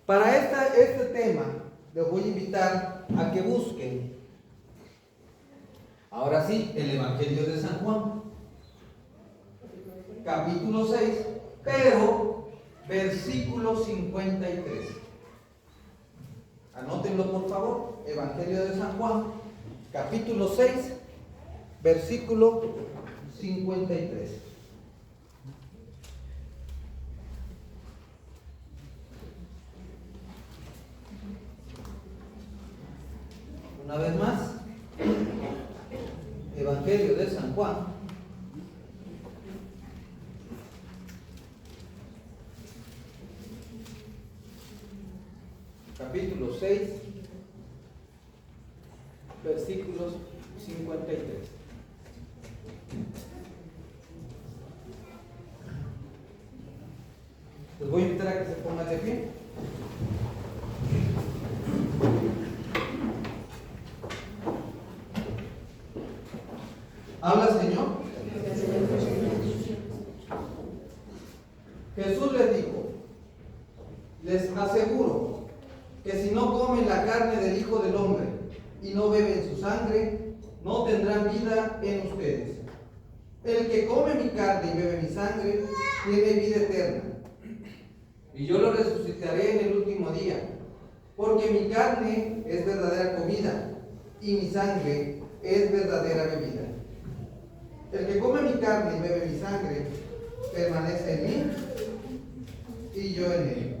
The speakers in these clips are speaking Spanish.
Para este tema, les voy a invitar a que busquen, ahora sí, el Evangelio de San Juan, capítulo 6, pero versículo 53. Anótenlo por favor, Evangelio de San Juan, capítulo 6, versículo 53. Una vez más, Evangelio de San Juan, capítulo 6, versículos 53. Les voy a invitar a que se pongan de pie. Habla, Señor. Jesús les dijo: les aseguro que si no comen la carne del Hijo del Hombre y no beben su sangre, no tendrán vida en ustedes. El que come mi carne y bebe mi sangre tiene vida eterna, y yo lo resucitaré en el último día, porque mi carne es verdadera comida y mi sangre es verdadera bebida. El que come mi carne y bebe mi sangre permanece en mí y yo en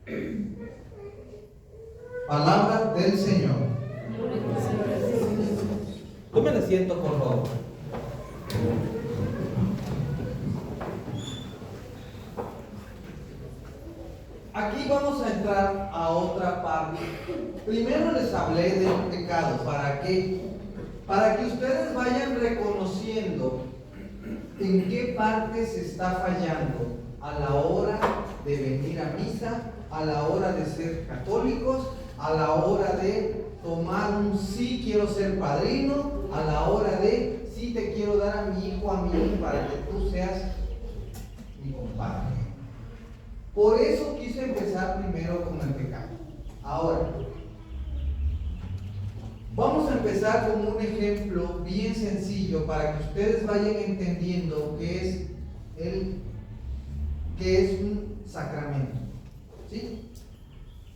él. Palabra del Señor. Tomen asiento, por favor. Aquí vamos a entrar a otra parte. Primero les hablé del pecado. ¿Para qué? Para que ustedes vayan reconociendo en qué parte se está fallando a la hora de venir a misa, a la hora de ser católicos, a la hora de tomar un sí quiero ser padrino, a la hora de sí te quiero dar a mi hijo, a mi hija, para que tú seas mi compadre. Por eso quise empezar primero con el pecado. Ahora, vamos a empezar con un ejemplo bien sencillo para que ustedes vayan entendiendo qué es un sacramento. ¿Sí?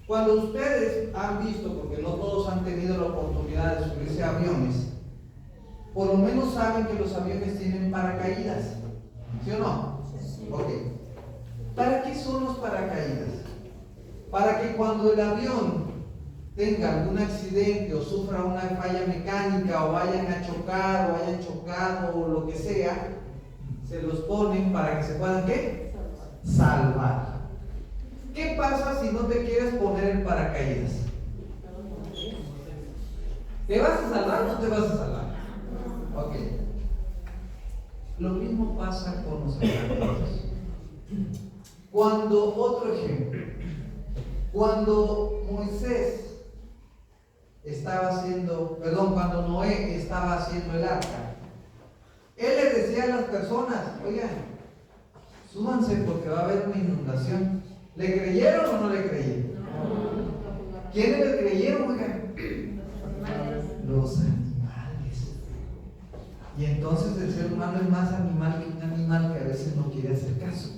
Cuando ustedes han visto, porque no todos han tenido la oportunidad de subirse a aviones, por lo menos saben que los aviones tienen paracaídas. ¿Sí o no? Sí. Ok. ¿Para qué son los paracaídas? Para que cuando el avión tenga algún accidente o sufra una falla mecánica o vayan a chocar o hayan chocado o lo que sea, se los ponen para que se puedan ¿qué? Salvar. ¿Qué pasa si no te quieres poner el paracaídas? ¿Te vas a salvar o no te vas a salvar? Ok. Lo mismo pasa con los sacramentos. Otro ejemplo, cuando cuando Noé estaba haciendo el arca, él le decía a las personas: oigan, súbanse porque va a haber una inundación. ¿Le creyeron o no le creyeron? No. ¿Quiénes le creyeron, oigan? Los animales. Y entonces el ser humano es más animal que un animal que a veces no quiere hacer caso,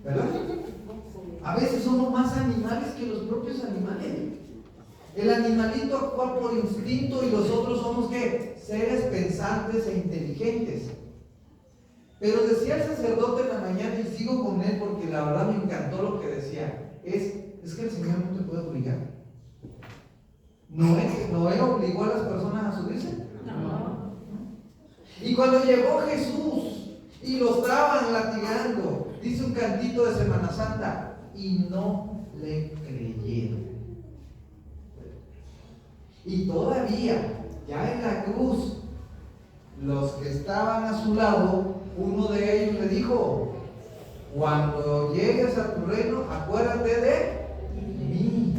¿verdad? A veces somos más animales que los propios animales. El animalito actúa por instinto y los otros somos ¿qué? Seres pensantes e inteligentes. Pero decía el sacerdote en la mañana, y sigo con él porque la verdad me encantó lo que decía, es que el Señor no te puede obligar. ¿Noé obligó a las personas a subirse? No. Y cuando llegó Jesús y lo estaban latigando, dice un cantito de Semana Santa, y no le creyeron. Y todavía, ya en la cruz, los que estaban a su lado, uno de ellos le dijo: cuando llegues a tu reino, acuérdate de mí.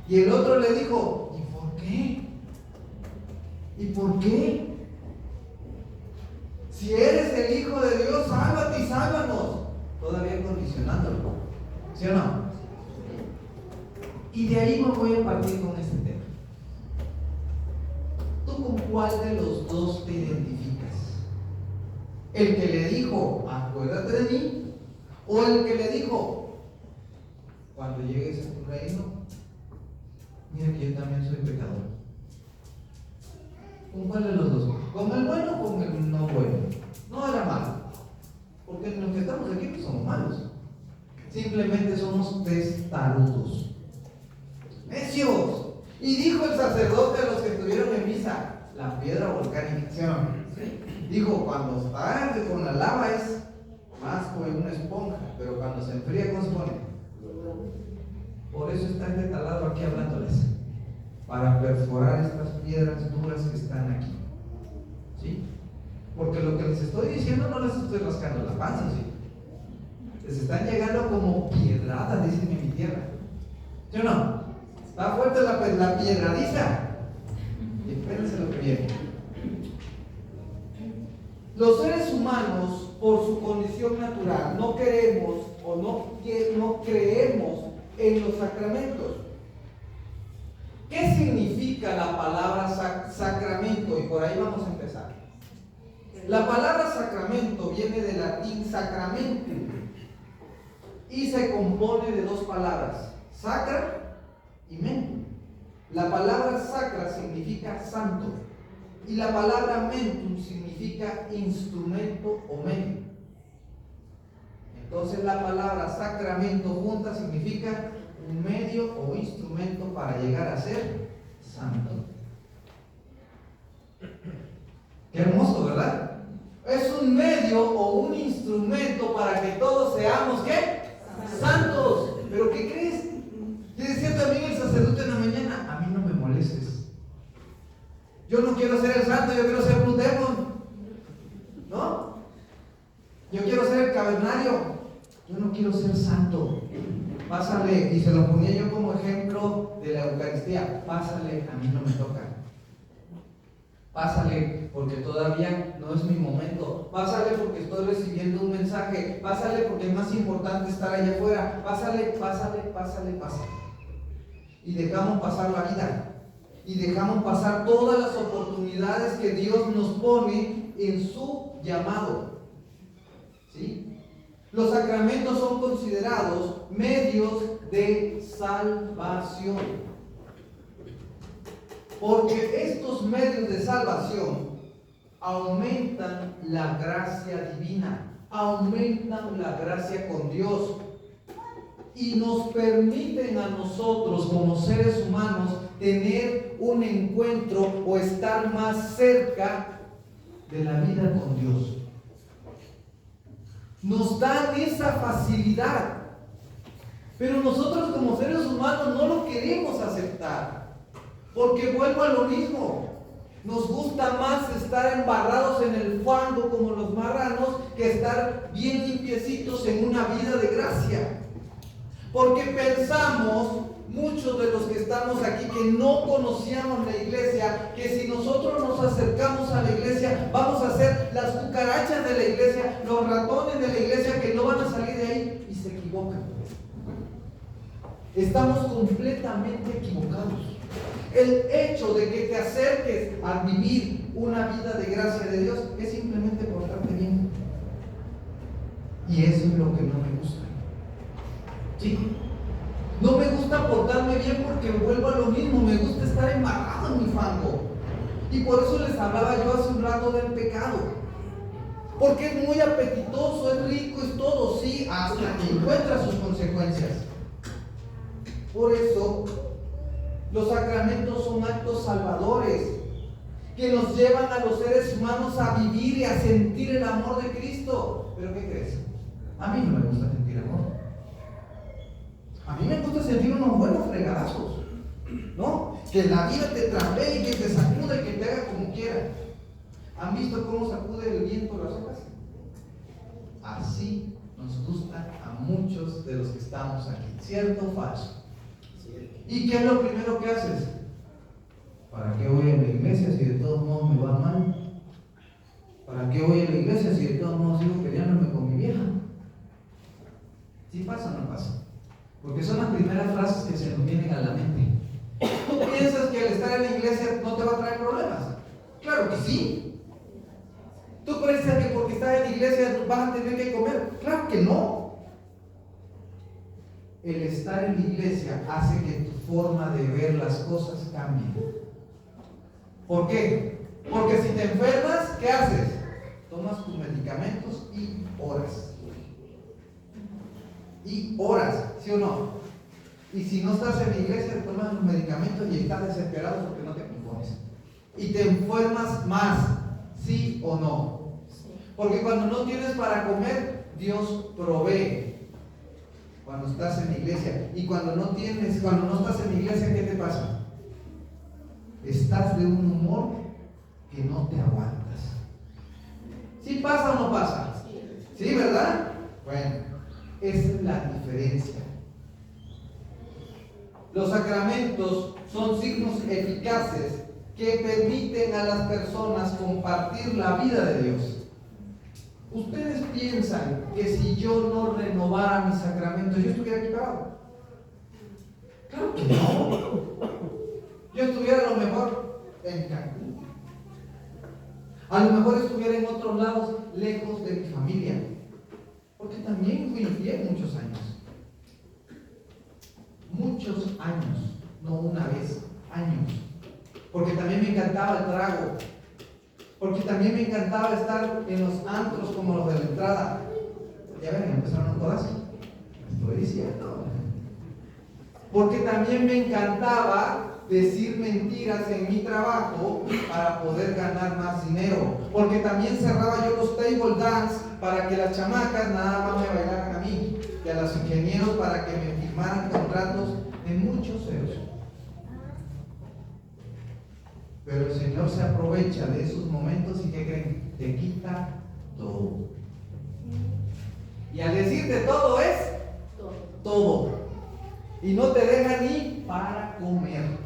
Y el otro le dijo: ¿y por qué? ¿Y por qué? Si eres el Hijo de Dios, sálvate y sálvanos. Todavía condicionándolo. ¿Sí o no? Y de ahí me voy a partir con este tema. ¿Tú con cuál de los dos te identificas? ¿El que le dijo, acuérdate de mí? ¿O el que le dijo, cuando llegues a tu reino, mira que yo también soy pecador? ¿Con cuál de los dos? ¿Con el bueno o con el no bueno? No era malo, porque los que estamos aquí no somos malos, simplemente somos testarudos, necios. Y dijo el sacerdote a los que estuvieron en misa, la piedra volcánica, ¿sí o no? Dijo, cuando está con la lava es más como una esponja, pero cuando se enfría, ¿cómo se pone? Por eso está este taladro aquí hablándoles, para perforar estas piedras duras que están aquí, ¿sí? Porque lo que les estoy diciendo no les estoy rascando la panza, ¿sí? Les están llegando como piedradas, dicen en mi tierra, ¿sí o no? Está fuerte la piedradiza. Y espérense lo que viene. Los seres humanos, por su condición natural, no queremos o no creemos en los sacramentos. ¿Qué significa la palabra sacramento? Y por ahí vamos a empezar. La palabra sacramento viene del latín sacramentum y se compone de dos palabras, sacra y mentum. La palabra sacra significa santo y la palabra mentum significa instrumento o medio. Entonces la palabra sacramento junta significa un medio o instrumento para llegar a ser santo. Qué hermoso, ¿verdad? Es un medio o un instrumento para que todos seamos, ¿qué? Santos. ¿Pero qué crees? Le decía también el sacerdote en la mañana, a mí no me molestes. Yo no quiero ser el santo, yo quiero ser Blue Demon, ¿no? Yo quiero ser el cavernario, yo no quiero ser santo. Pásale, y se lo ponía yo como ejemplo de la Eucaristía, pásale, a mí no me toca. Pásale porque todavía no es mi momento. Pásale porque estoy recibiendo un mensaje. Pásale porque es más importante estar allá afuera. Pásale. Y dejamos pasar la vida. Y dejamos pasar todas las oportunidades que Dios nos pone en su llamado. ¿Sí? Los sacramentos son considerados medios de salvación. Porque estos medios de salvación aumentan la gracia divina, aumentan la gracia con Dios y nos permiten a nosotros como seres humanos tener un encuentro o estar más cerca de la vida con Dios. Nos dan esa facilidad, pero nosotros como seres humanos no lo queremos aceptar. Porque vuelvo a lo mismo, nos gusta más estar embarrados en el fango como los marranos que estar bien limpiecitos en una vida de gracia. Porque pensamos, muchos de los que estamos aquí que no conocíamos la iglesia, que si nosotros nos acercamos a la iglesia vamos a ser las cucarachas de la iglesia, los ratones de la iglesia que no van a salir de ahí, y se equivocan. Estamos completamente equivocados. El hecho de que te acerques a vivir una vida de gracia de Dios es simplemente portarte bien. Y eso es lo que no me gusta. ¿Sí? No me gusta portarme bien porque vuelvo a lo mismo, me gusta estar embarrado en mi fango. Y por eso les hablaba yo hace un rato del pecado. Porque es muy apetitoso, es rico, es todo, sí, hasta que encuentra sus consecuencias. Por eso los sacramentos son actos salvadores que nos llevan a los seres humanos a vivir y a sentir el amor de Cristo. ¿Pero qué crees? A mí no me gusta sentir amor. A mí me gusta sentir unos buenos fregadazos, ¿no? Que la vida te trambee y que te sacude y que te haga como quiera. ¿Han visto cómo sacude el viento las hojas? Así nos gusta a muchos de los que estamos aquí. ¿Cierto o falso? ¿Y qué es lo primero que haces? ¿Para qué voy a la iglesia si de todos modos me va mal? ¿Para qué voy a la iglesia si de todos modos sigo peleándome con mi vieja? ¿Sí pasa o no pasa? Porque son las primeras frases que se nos vienen a la mente. ¿Tú piensas que al estar en la iglesia no te va a traer problemas? Claro que sí. ¿Tú piensas que porque estás en la iglesia vas a tener que comer? Claro que no. El estar en la iglesia hace que tu forma de ver las cosas cambie. ¿Por qué? Porque si te enfermas, ¿qué haces? Tomas tus medicamentos y oras. Y oras, ¿sí o no? Y si no estás en la iglesia, tomas los medicamentos y estás desesperado porque no te compones. Y te enfermas más, ¿sí o no? Porque cuando no tienes para comer, Dios provee. Cuando estás en la iglesia. Y cuando no estás en la iglesia, ¿qué te pasa? Estás de un humor que no te aguantas. ¿Sí pasa o no pasa? ¿Sí, verdad? Bueno, esa es la diferencia. Los sacramentos son signos eficaces que permiten a las personas compartir la vida de Dios. ¿Ustedes piensan que si yo no renovara mis sacramentos, yo estuviera aquí parado? Claro que no. Yo estuviera a lo mejor en Cancún. A lo mejor estuviera en otros lados, lejos de mi familia. Porque también fui infiel muchos años. Muchos años, no una vez, años. Porque también me encantaba el trago. Porque también me encantaba estar en los antros como los de la entrada. Ya ven, empezaron a todas. Estoy diciendo. Porque también me encantaba decir mentiras en mi trabajo para poder ganar más dinero. Porque también cerraba yo los table dance para que las chamacas nada más me bailaran a mí y a los ingenieros para que me firmaran contratos de muchos euros. Pero el Señor se aprovecha de esos momentos y ¿qué creen? Te quita todo. Y al decirte todo es todo. Y no te deja ni para comer.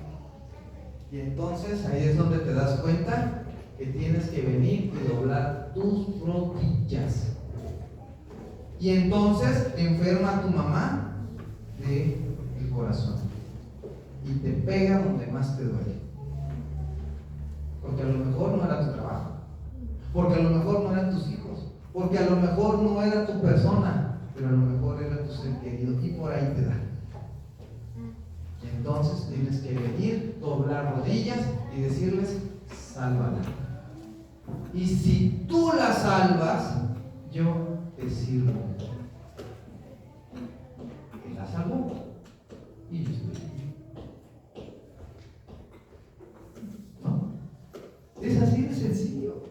Y entonces ahí es donde te das cuenta que tienes que venir y doblar tus rodillas. Y entonces enferma a tu mamá del corazón. Y te pega donde más te duele. Porque a lo mejor no era tu trabajo. Porque a lo mejor no eran tus hijos. Porque a lo mejor no era tu persona. Pero a lo mejor era tu ser querido. Y por ahí te da. Y entonces tienes que venir, doblar rodillas y decirles, sálvala. Y si tú la salvas, yo te sirvo. Él la salvó. Y yo estoy aquí. ¿No? Es así de sencillo.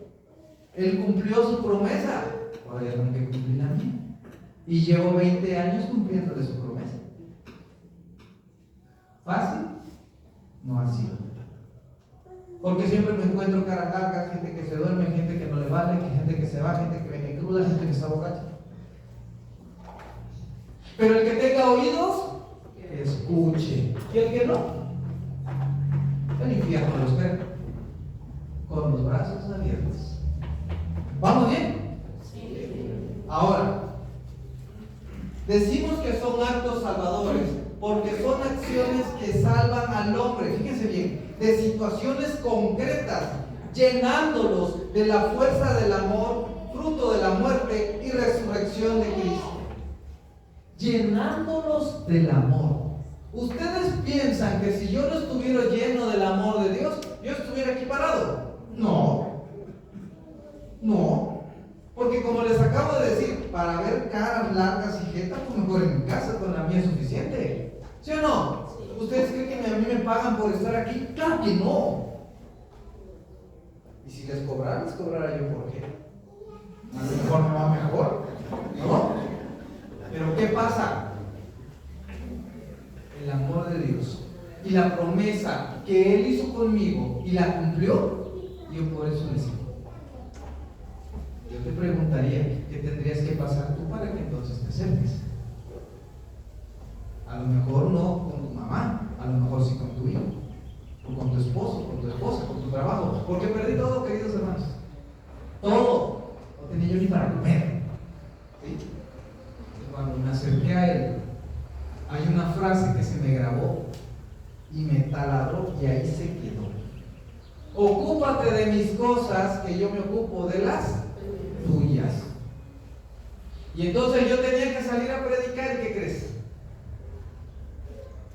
Él cumplió su promesa. Ahora ya tengo que cumplir la mía. Y llevo 20 años cumpliéndole su promesa. ¿Fácil? No ha sido. Porque siempre me encuentro cara larga, gente que se duerme, gente que no le vale, gente que se va, gente que viene cruda, gente que está borracha. Pero el que tenga oídos, escuche. Y el que no, el infierno lo espera. Con los brazos abiertos. ¿Vamos bien? Sí. Ahora, decimos que son actos salvadores porque son acciones que salvan al hombre, fíjense bien, de situaciones concretas, llenándolos de la fuerza del amor, fruto de la muerte y resurrección de Cristo. Llenándolos del amor. ¿Ustedes piensan que si yo no estuviera lleno del amor de Dios, yo estuviera aquí parado? No. No. Porque como les acabo de decir, para ver caras largas y jetas, pues mejor en mi casa, con la mía es suficiente. ¿Sí o no? Sí. ¿Ustedes creen que a mí me pagan por estar aquí? ¡Claro que no! Y si les cobrara yo por qué. A lo mejor me va mejor, ¿no? Pero ¿qué pasa? El amor de Dios y la promesa que Él hizo conmigo y la cumplió, yo por eso le sigo. Yo te preguntaría, ¿qué tendrías que pasar tú para que entonces te acerques? A lo mejor no con tu mamá, a lo mejor sí con tu hijo, o con tu esposo, con tu esposa, con tu trabajo. Porque perdí todo, queridos hermanos. Todo. No tenía yo ni para comer. ¿Sí? Y cuando me acerqué a Él, hay una frase que se me grabó y me taladró y ahí se quedó. Ocúpate de mis cosas, que yo me ocupo de las tuyas. Y entonces yo tenía que salir a predicar, ¿y qué crees?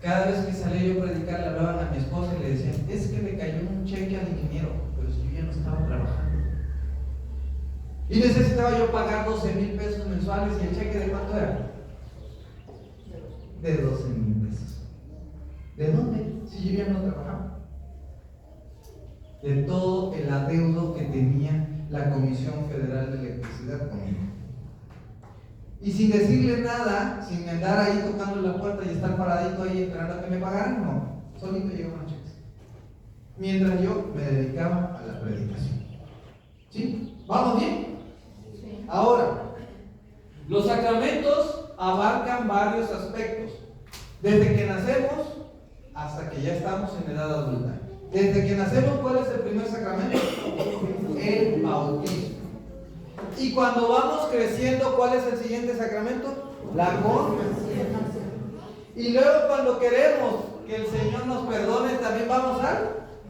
Cada vez que salía yo a predicar le hablaban a mi esposa y le decían, es que le cayó un cheque al ingeniero, pero si yo ya no estaba trabajando. Y necesitaba yo pagar 12,000 pesos mensuales, y el cheque ¿de cuánto era? De 12,000 pesos. ¿De dónde? Si yo ya no trabajaba. De todo el adeudo que tenía la Comisión Federal de Electricidad conmigo. Y sin decirle nada, sin andar ahí tocando la puerta y estar paradito ahí esperando a que me pagaran, no, solito llegaban los cheques. Mientras yo me dedicaba a la predicación. ¿Sí? ¿Vamos bien? Sí. Ahora, los sacramentos abarcan varios aspectos. Desde que nacemos hasta que ya estamos en edad adulta. Desde que nacemos, ¿cuál es el primer sacramento? El bautismo. Y cuando vamos creciendo, ¿cuál es el siguiente sacramento? La confesión. Y luego cuando queremos que el Señor nos perdone, también vamos a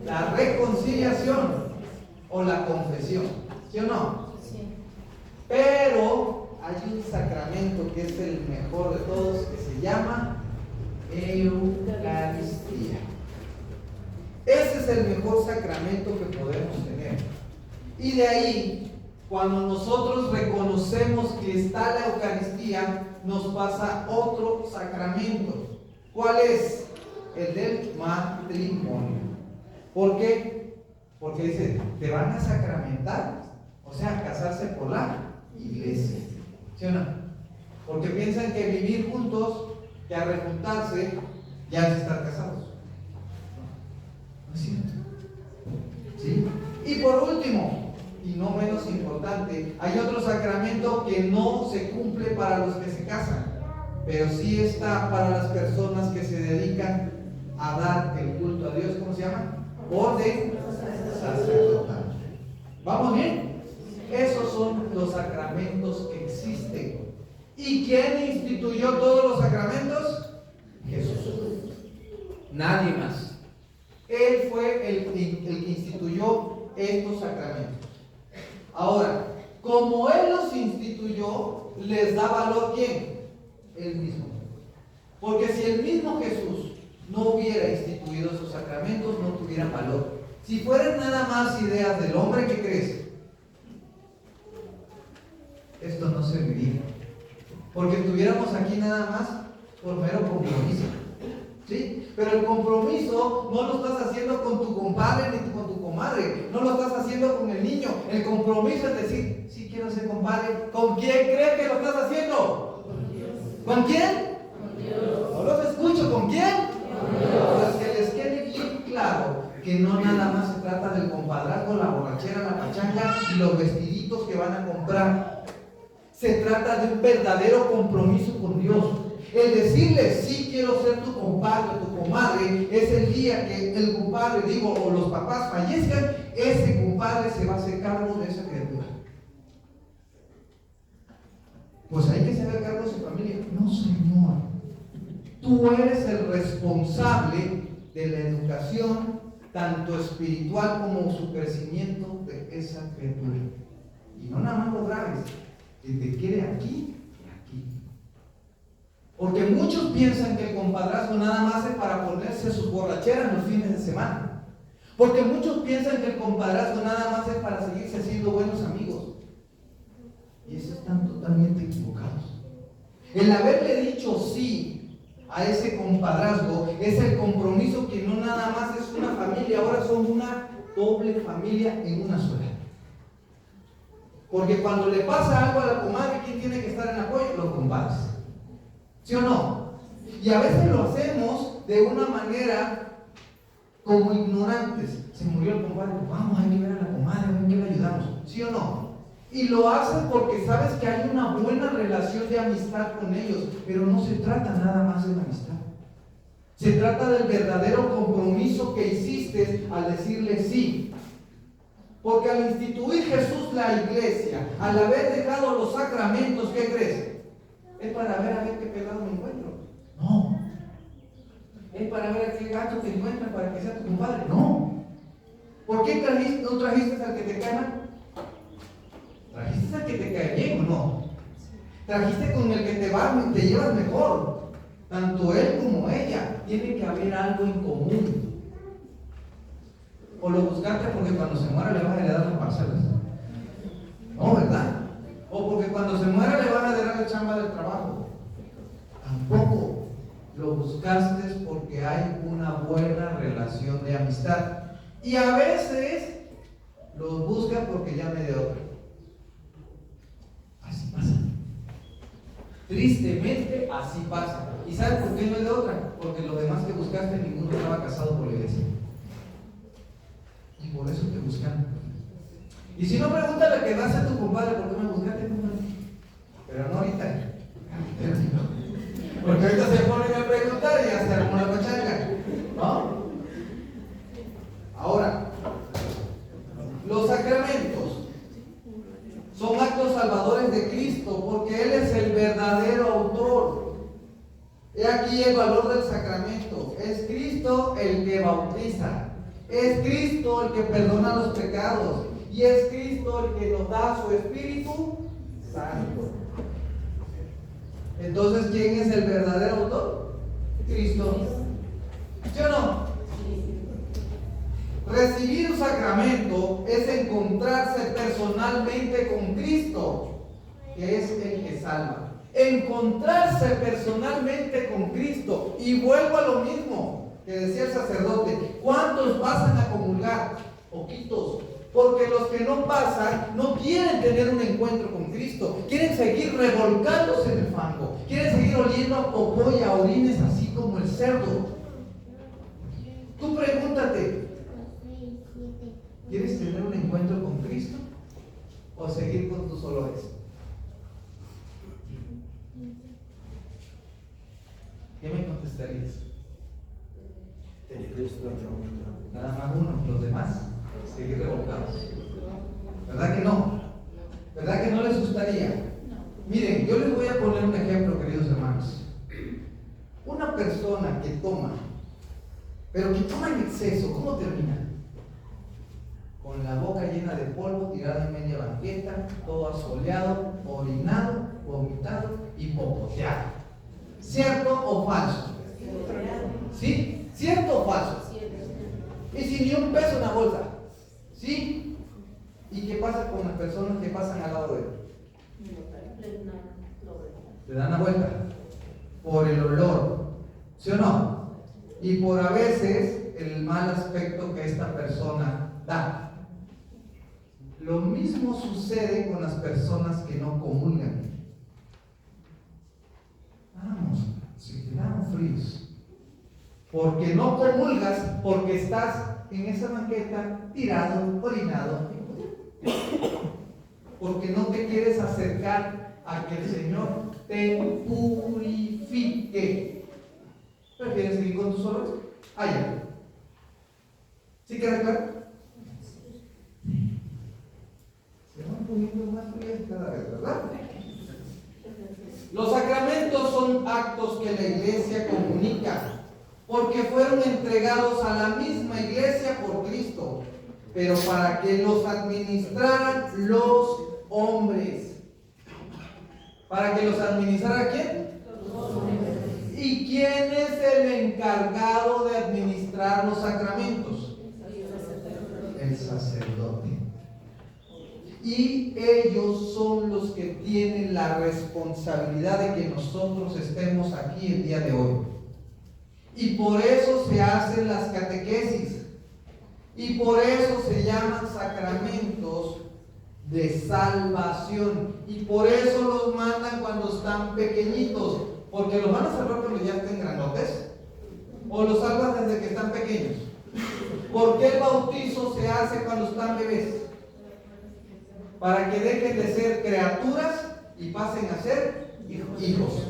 la reconciliación o la confesión. ¿Sí o no? Sí. Pero hay un sacramento que es el mejor de todos, que se llama Eucaristía. Ese es el mejor sacramento que podemos tener. Y de ahí, cuando nosotros reconocemos que está la Eucaristía, nos pasa otro sacramento. ¿Cuál es? El del matrimonio. ¿Por qué? Porque dice, te van a sacramentar, o sea, casarse por la iglesia. ¿Sí o no? Porque piensan que vivir juntos, que a rejuntarse, ya es estar casados. No es cierto. ¿Sí? Y por último, y no menos importante, hay otro sacramento que no se cumple para los que se casan, pero sí está para las personas que se dedican a dar el culto a Dios. ¿Cómo se llama? Orden sacerdotal. ¿Vamos bien? Esos son los sacramentos que existen. ¿Y quién instituyó todos los sacramentos? Jesús. Nadie más. Él fue el que instituyó estos sacramentos. Ahora, como Él los instituyó, les da valor ¿quién? Él mismo. Porque si el mismo Jesús no hubiera instituido esos sacramentos, no tuvieran valor. Si fueran nada más ideas del hombre, ¿qué crees? Esto no serviría. Porque estuviéramos aquí nada más por mero compromiso. ¿Sí? Pero el compromiso no lo estás haciendo con tu compadre ni con tu comadre. No lo estás haciendo con el niño. El compromiso es decir, sí quiero ser compadre. ¿Con quién crees que lo estás haciendo? Con Dios. ¿Con quién? Con Dios. No los escucho. ¿Con quién? Con Dios. Pues que les quede bien claro que no nada más se trata del compadrazgo, la borrachera, la pachanga y los vestiditos que van a comprar. Se trata de un verdadero compromiso con Dios. El decirle, sí quiero ser tu compadre, tu comadre, es el día que el compadre, o los papás fallezcan, ese compadre se va a hacer cargo de esa criatura. Pues hay que saber cargo de su familia. No, Señor. Tú eres el responsable de la educación, tanto espiritual como su crecimiento de esa criatura. Y no nada más lo grabes, que te quede aquí y aquí. Porque muchos piensan que el compadrazgo nada más es para ponerse sus borracheras los fines de semana. Porque muchos piensan que el compadrazgo nada más es para seguirse siendo buenos amigos. Y eso están totalmente equivocados. El haberle dicho sí a ese compadrazgo es el compromiso que no nada más es una familia, ahora son una doble familia en una sola. Porque cuando le pasa algo a la comadre, ¿quién tiene que estar en apoyo? Los compadres. ¿Sí o no? Y a veces lo hacemos de una manera como ignorantes. Se murió el compadre, vamos, hay que ver a la comadre, hay que le ayudamos. ¿Sí o no? Y lo haces porque sabes que hay una buena relación de amistad con ellos, pero no se trata nada más de la amistad. Se trata del verdadero compromiso que hiciste al decirle sí. Porque al instituir Jesús la iglesia, al haber dejado los sacramentos, ¿qué crees? Es para ver a ver qué pegado me encuentro. No. es para ver a qué gato te encuentras para que sea tu compadre. No. ¿Por qué no trajiste al que te cae mal? ¿Trajiste al que te cae bien o no? Trajiste con el que te llevas mejor. Tanto él como ella. Tiene que haber algo en común. O lo buscaste porque cuando se muera le vas a heredar las parcelas. No, ¿verdad? O porque cuando se muera le vas a heredar la chamba del trabajo. Tampoco. Lo buscaste porque hay una buena relación de amistad. Y a veces los buscas porque ya me de otra. Así pasa. Tristemente así pasa. ¿Y sabes por qué no es de otra? Porque los demás que buscaste ninguno estaba casado por la iglesia. Y por eso te buscan. Y si no, pregúntale que nace a tu compadre, ¿por qué me buscaste, compadre? Pero no ahorita. Porque ahorita se ponen a preguntar y ya se armó la pachanga. ¿No? Ahora, los sacramentos son actos salvadores de Cristo porque Él es el verdadero autor. He aquí el valor del sacramento. Es Cristo el que bautiza. Es Cristo el que perdona los pecados. Y es Cristo el que nos da su Espíritu Santo. Entonces, ¿quién es el verdadero autor? Cristo. ¿Sí o no? Recibir un sacramento es encontrarse personalmente con Cristo, que es el que salva. Encontrarse personalmente con Cristo. Y vuelvo a lo mismo que decía el sacerdote. ¿Cuántos pasan a comulgar? Poquitos. Porque los que no pasan no quieren tener un encuentro con Cristo. Quieren seguir revolcándose en el fango. Quieren seguir oliendo a popó y a orines así como el cerdo. Tú pregúntate, ¿quieres tener un encuentro con Cristo o seguir con tus olores? ¿Qué me contestarías? Nada más uno, los demás seguir revolcados. ¿Verdad que no? ¿Verdad que no les gustaría? Miren, yo les voy a poner un ejemplo, queridos hermanos. Una persona que toma, pero que toma en exceso, ¿cómo termina? Con la boca llena de polvo, tirada en media banqueta, todo asoleado, orinado, vomitado y popoteado. ¿Cierto o falso? ¿Sí? ¿Cierto o falso? Y sin ni un peso en la bolsa. ¿Sí? ¿Y qué pasa con las personas que pasan al lado de él? Le dan la vuelta. Por el olor. ¿Sí o no? Y por a veces el mal aspecto que esta persona da. Lo mismo sucede con las personas que no comulgan. Vamos, se quedaron fríos. Porque no comulgas, porque estás en esa banqueta tirado, orinado. Porque no te quieres acercar a que el Señor te purifique. ¿Prefieres seguir con tus olores? Allá. ¿Sí queda claro? Se van poniendo más frías cada vez, ¿verdad? Los sacramentos son actos que la iglesia comunica, porque fueron entregados a la misma iglesia por Cristo, pero para que los administraran los hombres. ¿Para que los administrara quién? Los hombres. ¿Y quién es el encargado de administrar los sacramentos? El sacerdote. Y ellos son los que tienen la responsabilidad de que nosotros estemos aquí el día de hoy. Y por eso se hacen las catequesis. Y por eso se llaman sacramentos de salvación. Y por eso los mandan cuando están pequeñitos. Porque los van a salvar cuando ya estén grandotes. O los salvan desde que están pequeños. ¿Por qué el bautizo se hace cuando están bebés? Para que dejen de ser criaturas y pasen a ser hijos.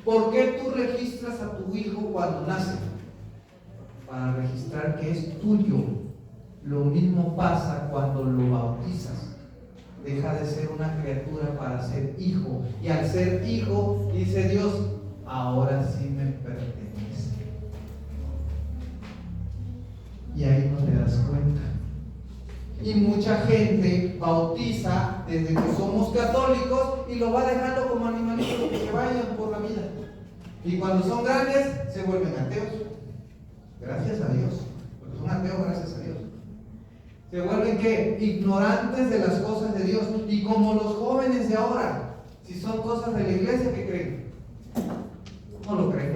¿Por qué tú registras a tu hijo cuando nace? Para registrar que es tuyo. Lo mismo pasa cuando lo bautizas. Deja de ser una criatura para ser hijo. Y al ser hijo, dice Dios, ahora sí me pertenece. Y mucha gente bautiza desde que somos católicos y lo va dejando como animalitos que se vayan por la vida. Y cuando son grandes se vuelven ateos. Gracias a Dios. Porque son ateos gracias a Dios. Se vuelven ¿qué? Ignorantes de las cosas de Dios. Y como los jóvenes de ahora, si son cosas de la iglesia, ¿qué creen? No lo creen.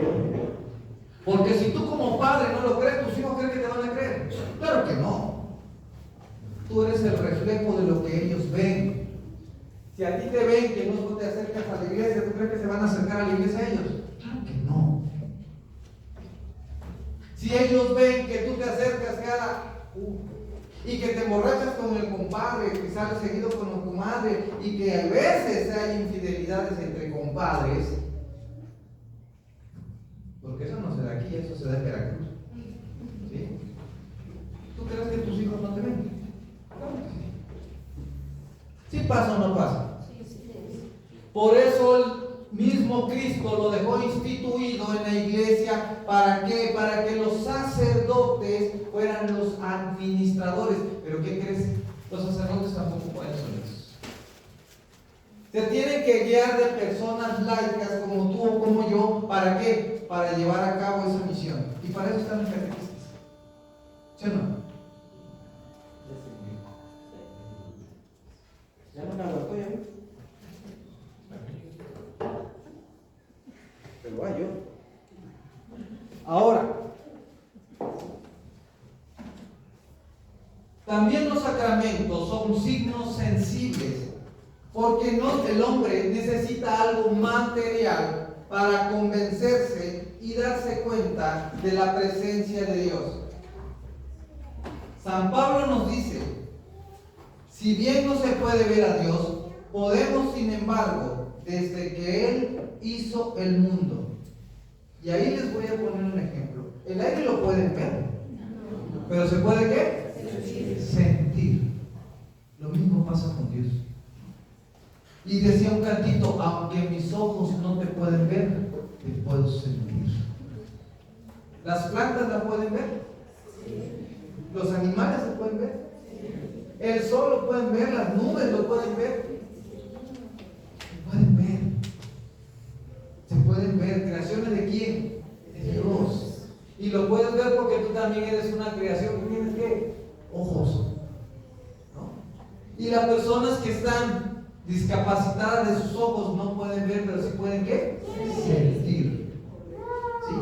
Porque si tú como padre no lo crees, tus hijos creen que te van a creer. Claro que no. Tú eres el reflejo de lo que ellos ven. Si a ti te ven que no te acercas a la iglesia, ¿tú crees que se van a acercar a la iglesia a ellos? Claro que no. Si ellos ven que tú te acercas y que te emborrachas con el compadre, que sales seguido con tu madre, y que a veces hay infidelidades entre compadres, porque eso no se da aquí, eso se da en Veracruz. ¿Sí? ¿Tú crees que tus hijos no te ven? Claro que sí. ¿Sí pasa o no pasa? Por eso el mismo Cristo lo dejó instituido en la iglesia. ¿Para qué? Para que los sacerdotes fueran los administradores. ¿Pero qué crees? Los sacerdotes tampoco pueden ser eso. Se tienen que guiar de personas laicas como tú o como yo. ¿Para qué? Para llevar a cabo esa misión. Y para eso están los catequistas. ¿Sí o no? ¿Ya no me aguantó ya? Pero va yo. Ahora, también los sacramentos son signos sensibles, porque el hombre necesita algo material para convencerse y darse cuenta de la presencia de Dios. San Pablo nos dice: si bien no se puede ver a Dios, podemos, sin embargo, desde que Él hizo el mundo. Y ahí les voy a poner un ejemplo. El aire lo pueden ver, pero ¿se puede qué? Sentir. Lo mismo pasa con Dios. Y decía un cantito: aunque mis ojos no te pueden ver, te puedo sentir. ¿Las plantas la pueden ver? ¿Los animales se pueden ver? El sol lo pueden ver, las nubes lo pueden ver. Pueden ver. Se pueden ver. ¿Creaciones de quién? De Dios. Y lo puedes ver porque tú también eres una creación. ¿Tienes qué? Ojos. ¿No? Y las personas que están discapacitadas de sus ojos no pueden ver, pero sí pueden ¿qué? Sentir. ¿Sí?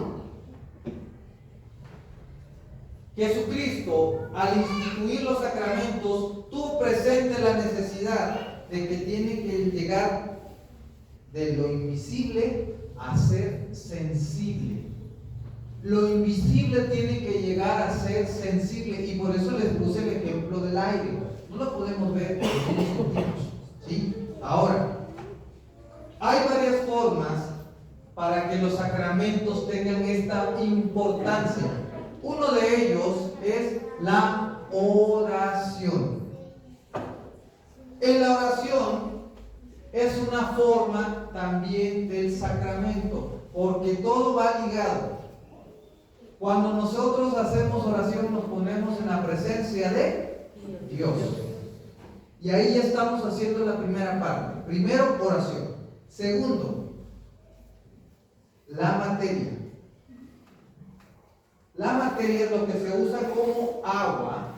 Jesucristo, al instituir los sacramentos, tuvo presente la necesidad de que tiene que llegar de lo invisible a ser sensible. Lo invisible tiene que llegar a ser sensible, y por eso les puse el ejemplo del aire. No lo podemos ver, pero sí lo sentimos. ¿Sí? Ahora, hay varias formas para que los sacramentos tengan esta importancia. Uno de ellos es la oración. En la oración es una forma también del sacramento, porque todo va ligado. Cuando nosotros hacemos oración, nos ponemos en la presencia de Dios. Y ahí ya estamos haciendo la primera parte. Primero, oración. Segundo, la materia. La materia es lo que se usa como agua,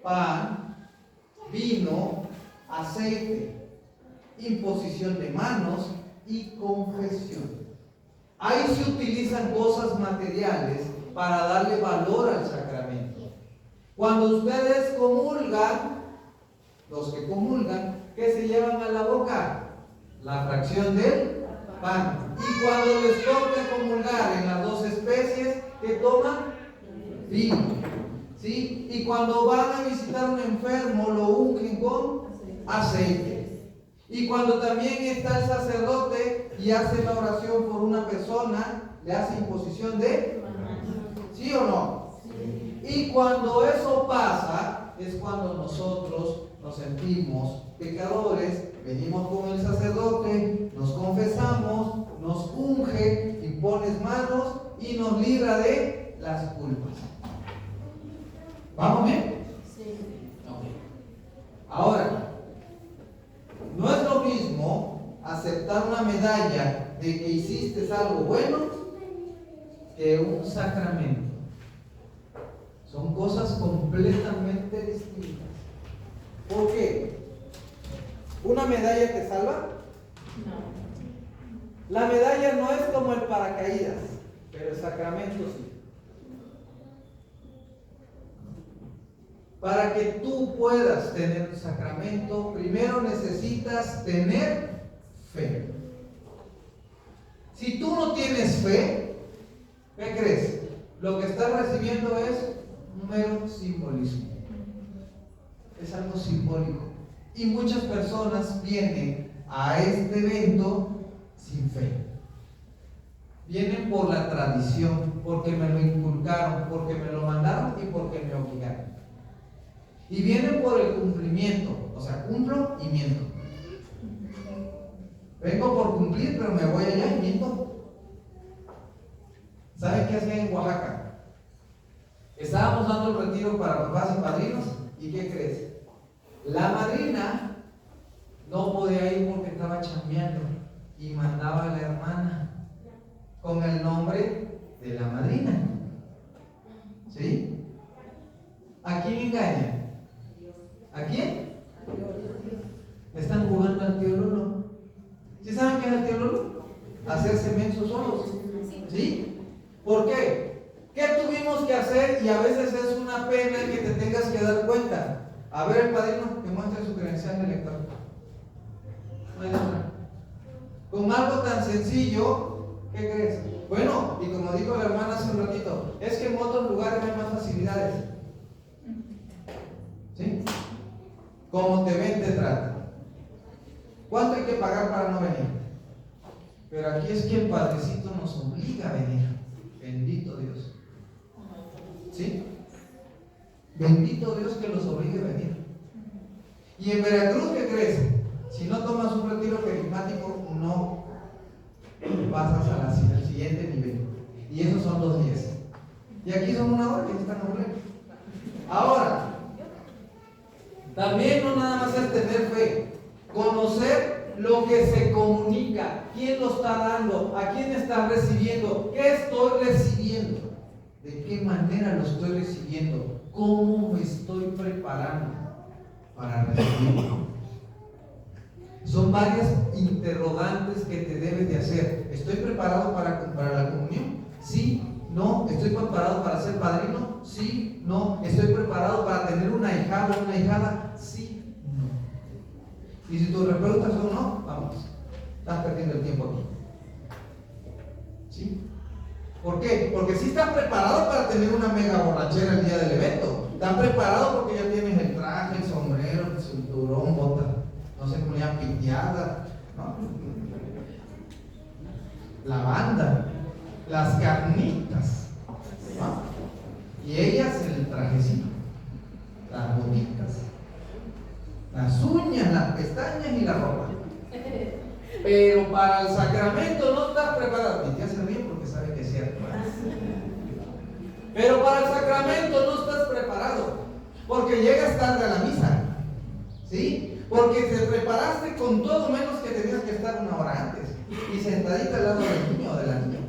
pan, vino, aceite, imposición de manos y confesión. Ahí se utilizan cosas materiales para darle valor al sacramento. Cuando ustedes comulgan, los que comulgan, ¿qué se llevan a la boca? La fracción del pan. Y cuando les toca comulgar en las dos especies, ¿qué toman? Vino. ¿Sí? Y cuando van a visitar a un enfermo, lo ungen con aceite. Y cuando también está el sacerdote y hace la oración por una persona, le hace imposición de ¿sí o no? Y cuando eso pasa, es cuando nosotros nos sentimos pecadores, venimos con el sacerdote, nos confesamos, nos unge, impones manos y nos libra de las culpas. ¿Vamos bien? Sí. Okay. de que hiciste algo bueno que un sacramento. Son cosas completamente distintas. ¿Por qué? ¿Una medalla te salva? No. La medalla no es como el paracaídas, pero el sacramento sí. Para que tú puedas tener un sacramento, primero necesitas tener fe. Si tú no tienes fe, ¿qué crees? Lo que estás recibiendo es un mero simbolismo. Es algo simbólico. Y muchas personas vienen a este evento sin fe. Vienen por la tradición, porque me lo inculcaron, porque me lo mandaron y porque me obligaron. Y vienen por el cumplimiento, o sea, cumplo y miento. Vengo por cumplir, pero me voy allá y miento. ¿Saben qué hacían en Oaxaca? Estábamos dando el retiro para papás y padrinos, ¿y qué crees? La madrina no podía ir porque estaba chambeando y mandaba a la hermana con el nombre de la madrina. ¿Sí? ¿A quién engaña? ¿A quién? Están jugando al tío Lolo. ¿Sí saben qué es el tío Lolo? Hacerse mensos solos. ¿Sí? ¿Por qué? ¿Qué tuvimos que hacer? Y a veces es una pena que te tengas que dar cuenta. A ver, el padrino que muestre su credencial de lector. Con algo tan sencillo, ¿qué crees? Bueno, y como dijo la hermana hace un ratito, es que en otros lugares hay más facilidades. ¿Sí? Como te ven, te tratan. ¿Cuánto hay que pagar para no venir? Pero aquí es que el Padrecito nos obliga a venir. Bendito Dios. ¿Sí? Bendito Dios que los obligue a venir. Y en Veracruz, ¿qué crees? Si no tomas un retiro carismático, no pasas al siguiente nivel. Y esos son los 10. Y aquí son una hora que están completos. Ahora, también no nada más es tener fe, conocer lo que se comunica, quién lo está dando, a quién está recibiendo, qué estoy recibiendo, de qué manera lo estoy recibiendo, cómo me estoy preparando para recibirlo. Son varias interrogantes que te debes de hacer. ¿Estoy preparado para la comunión? Sí. No, ¿estoy preparado para ser padrino? Sí, no. ¿Estoy preparado para tener una hijada? Sí, no. Y si tus respuestas son no, vamos, estás perdiendo el tiempo aquí. ¿Sí? ¿Por qué? Porque si estás preparado para tener una mega borrachera el día del evento. Estás preparado porque ya tienes el traje, el sombrero, el cinturón, botas, no sé cómo le llaman, piteada, ¿no? La banda, las carnitas, ¿no? Y ellas el trajecito, las botitas, las uñas, las pestañas y la ropa. Pero para el sacramento no estás preparado. Mi tía se ríe porque sabe que es cierto. Pero para el sacramento no estás preparado porque llegas tarde a la misa, ¿sí? Porque te preparaste con todo menos que tenías que estar una hora antes y sentadita al lado del niño o de la niña.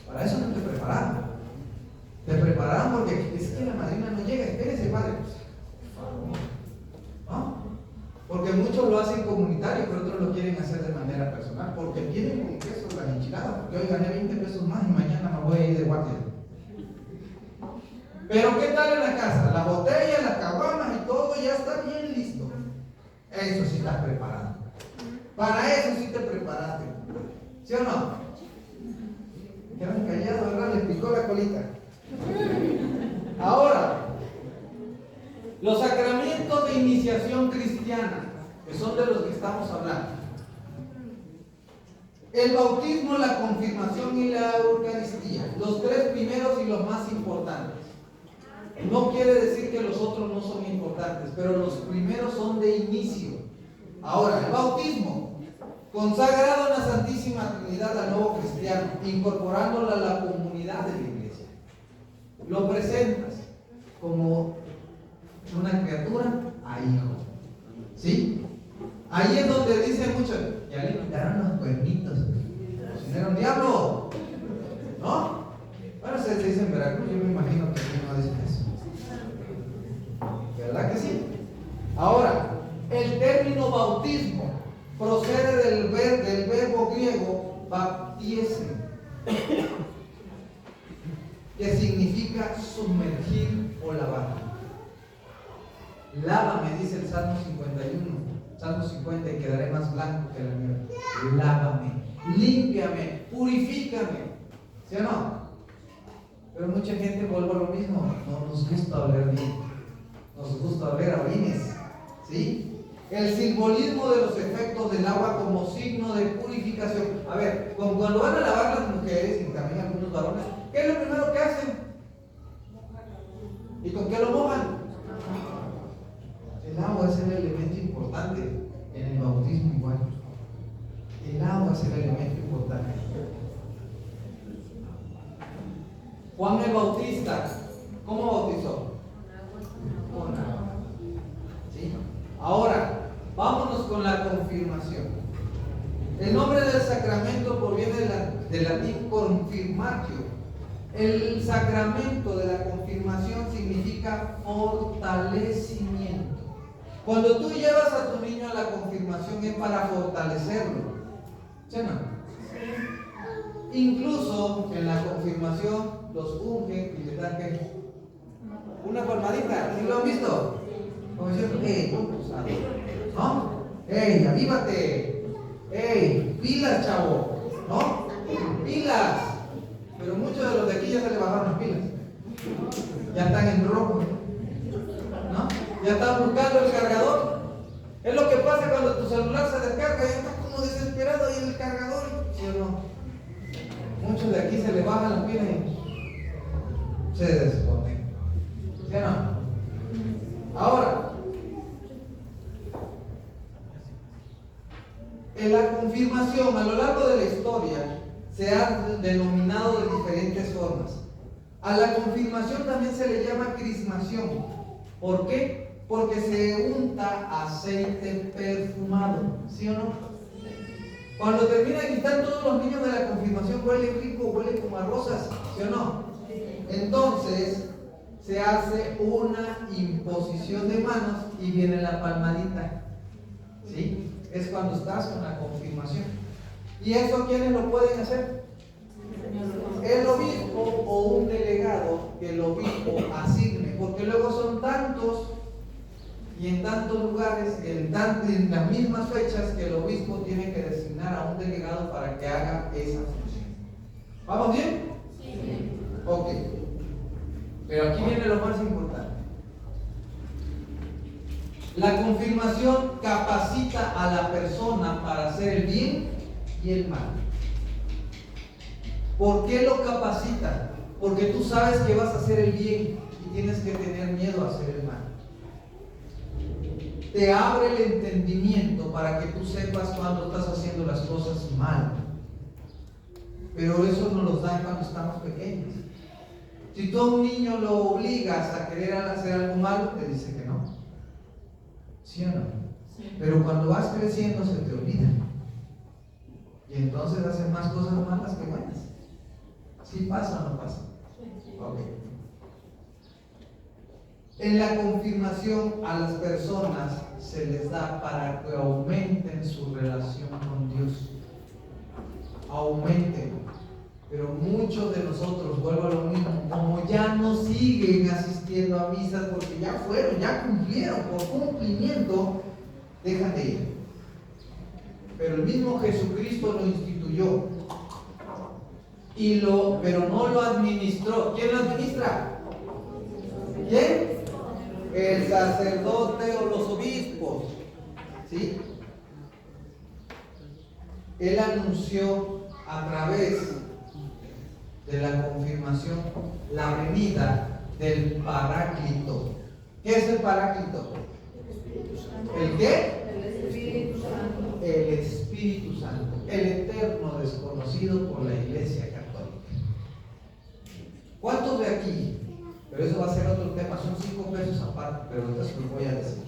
Para eso no te prepararon. Te prepararon porque es que la madrina no llega. Espérese, padre. ¿No? Porque muchos lo hacen comunitario, pero otros lo quieren hacer de manera personal. Porque tienen con queso la enchilada. Porque hoy gané 20 pesos más y mañana me voy a ir de guardia. Pero ¿qué tal en la casa? La botella, las caguamas y todo ya está bien listo. Eso sí estás preparado. Para eso sí te preparaste. ¿Sí o no? Quedan callados, ¿verdad? Les picó la colita. Ahora, los sacramentos de iniciación cristiana, que son de los que estamos hablando. El bautismo, la confirmación y la Eucaristía. Los tres primeros y los más importantes. No quiere decir que los otros no son importantes, pero los primeros son de inicio. Ahora, el bautismo, consagrado en la Santísima Trinidad al nuevo cristiano, incorporándolo a la comunidad de la iglesia. Lo presentas como una criatura a hijo. ¿Sí? Ahí es donde dicen muchos, ya le quitaron los cuernitos. no era un diablo. ¿No? Bueno, se dice en Veracruz, yo me imagino que aquí no dicen eso. ¿Verdad que sí? Ahora, el término bautismo procede del verbo griego baptiese, que significa sumergir o lavar. Lávame, dice el Salmo 51, Salmo 50, y quedaré más blanco que la nieve. Lávame, límpiame, purifícame. ¿Sí o no? Pero mucha gente vuelve a lo mismo. No nos gusta oler bien, nos gusta oler a orines. ¿Sí? El simbolismo de los efectos del agua como signo de purificación. A ver, cuando van a lavar las mujeres y también algunos varones, ¿qué es lo primero que hacen? ¿Y con qué lo mojan? El agua es el elemento importante en el bautismo igual. El agua es el elemento importante. Juan el Bautista, ¿cómo bautizó? Con agua. ¿Sí? Ahora, vámonos con la confirmación. El nombre del sacramento proviene del latín confirmatio. El sacramento de la confirmación significa fortalecimiento. Cuando tú llevas a tu niño a la confirmación es para fortalecerlo. ¿Sí o no? Sí. Incluso en la confirmación los ungen y les dan ¿qué? Una palmadita. ¿Sí lo han visto? Como diciendo, ¿no? ¡Ey, avívate! ¡Ey, pilas, chavo! ¿No? ¡Pilas! Pero muchos de los de aquí ya se le bajaron las pilas. Ya están en rojo, ¿no? Ya están buscando el cargador. Es lo que pasa cuando tu celular se descarga, ya estás como desesperado y el cargador, ¿sí o no? Muchos de aquí se le bajan las pilas y se desconectan. ¿Sí o no? Ahora, en la confirmación a lo largo de la historia se ha denominado de diferentes formas. A la confirmación también se le llama crismación. ¿Por qué? Porque se unta aceite perfumado. ¿Sí o no? Cuando terminan y están todos los niños de la confirmación, huele rico, huele como a rosas. ¿Sí o no? Entonces se hace una imposición de manos y viene la palmadita. ¿Sí? Es cuando estás con la confirmación. ¿Y eso quiénes lo pueden hacer? El obispo o un delegado que el obispo asigne, porque luego son tantos y en tantos lugares, en las mismas fechas, que el obispo tiene que designar a un delegado para que haga esa función. ¿Vamos bien? Sí. Ok. Pero aquí viene lo más importante. La confirmación capacita a la persona para hacer el bien y el mal. ¿Por qué lo capacita? Porque tú sabes que vas a hacer el bien y tienes que tener miedo a hacer el mal. Te abre el entendimiento para que tú sepas cuando estás haciendo las cosas mal. Pero eso nos lo dan cuando estamos pequeños. Si tú a un niño lo obligas a querer hacer algo malo, te dice que no. ¿Sí o no? Sí. Pero cuando vas creciendo se te olvida. Y entonces haces más cosas malas que buenas. ¿Sí pasa o no pasa? Sí. Ok. En la confirmación a las personas se les da para que aumenten su relación con Dios. Aumenten. Pero muchos de nosotros, vuelvo a lo mismo, como ya no siguen asistiendo a misas porque ya fueron, ya cumplieron, por cumplimiento, dejan de ir. Pero el mismo Jesucristo lo instituyó, pero no lo administró. ¿Quién lo administra? ¿Quién? El sacerdote o los obispos. ¿Sí? Él anunció a través de la confirmación la venida del Paráclito. ¿Qué es el Paráclito? ¿El qué? El Espíritu Santo. El Espíritu Santo, el eterno desconocido por la Iglesia Católica. ¿Cuántos de aquí? Pero eso va a ser otro tema, son 5 pesos aparte, pero después voy a decir.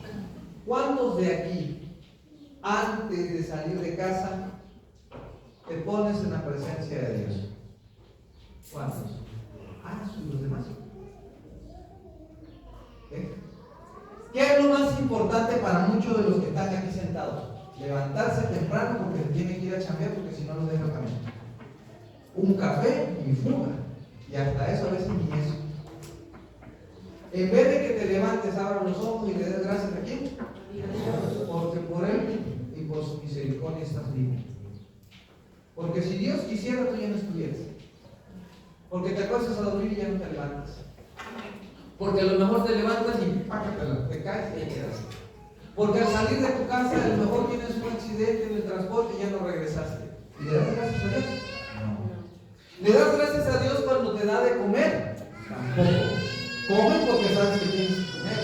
¿Cuántos de aquí, antes de salir de casa, te pones en la presencia de Dios. ¿Cuántos? Los demás. ¿Qué es lo más importante para muchos de los que están aquí sentados? Levantarse temprano porque se tiene que ir a chambear, porque si no los deja caminar. Un café y fuga. Y hasta eso a veces ni eso. En vez de que te levantes, abras los ojos y le des gracias a quién, porque por Él y por su misericordia estás vivo. Porque si Dios quisiera, tú ya no estuvieras. Porque te acuestas a dormir y ya no te levantas. Porque a lo mejor te levantas y pácatela, te caes y ahí quedas. Porque al salir de tu casa, a lo mejor tienes un accidente en el transporte y ya no regresaste. ¿Y le das gracias a Dios? No. ¿Le das gracias a Dios cuando te da de comer? Tampoco. Comes porque sabes que tienes que comer,